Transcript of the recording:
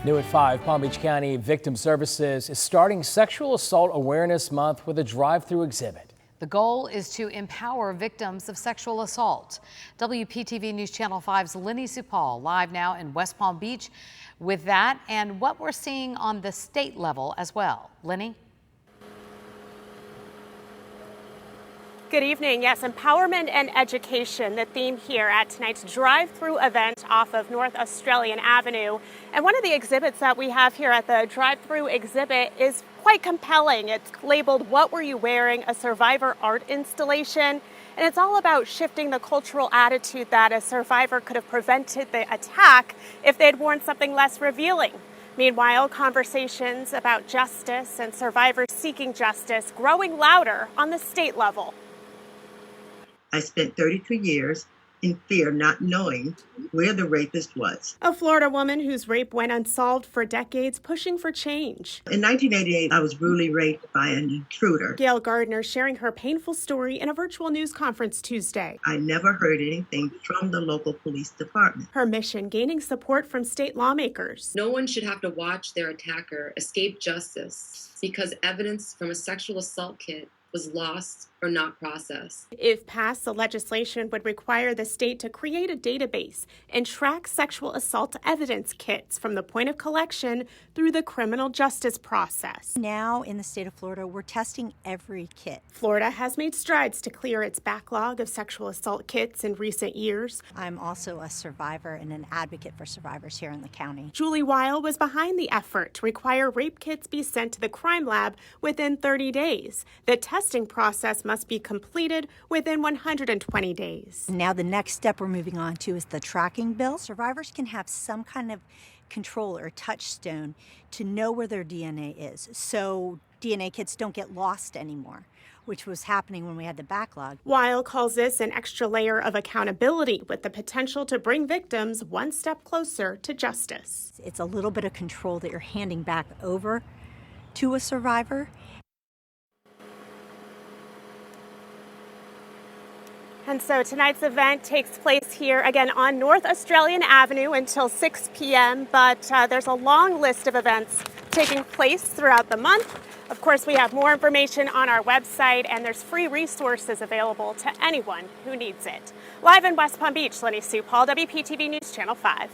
New at 5, Palm Beach County Victim Services is starting Sexual Assault Awareness Month with a drive-through exhibit. The goal is to empower victims of sexual assault. WPTV News Channel 5's Lenny Supal live now in West Palm Beach with that and what we're seeing on the state level as well. Lenny? Good evening. Yes, empowerment and education, the theme here at tonight's drive-through event off of North Australian Avenue. And one of the exhibits that we have here at the drive-through exhibit is quite compelling. It's labeled "What Were You Wearing?" A survivor art installation. And it's all about shifting the cultural attitude that a survivor could have prevented the attack if they'd worn something less revealing. Meanwhile, conversations about justice and survivors seeking justice growing louder on the state level. I spent 32 years in fear, not knowing where the rapist was. A Florida woman whose rape went unsolved for decades, pushing for change. In 1988, I was brutally raped by an intruder. Gail Gardner sharing her painful story in a virtual news conference Tuesday. I never heard anything from the local police department. Her mission, gaining support from state lawmakers. No one should have to watch their attacker escape justice because evidence from a sexual assault kit was lost or not processed. If passed, the legislation would require the state to create a database and track sexual assault evidence kits from the point of collection through the criminal justice process. Now in the state of Florida, we're testing every kit. Florida has made strides to clear its backlog of sexual assault kits in recent years. I'm also a survivor and an advocate for survivors here in the county. Julie Weil was behind the effort to require rape kits be sent to the crime lab within 30 days. The testing process must be completed within 120 days. Now the next step we're moving on to is the tracking bill. Survivors can have some kind of control or touchstone to know where their DNA is, so DNA kits don't get lost anymore, which was happening when we had the backlog. Weil calls this an extra layer of accountability with the potential to bring victims one step closer to justice. It's a little bit of control that you're handing back over to a survivor. And so tonight's event takes place here again on North Australian Avenue until 6 p.m. But there's a long list of events taking place throughout the month. Of course, we have more information on our website, and there's free resources available to anyone who needs it. Live in West Palm Beach, Lenny Supal, WPTV News Channel 5.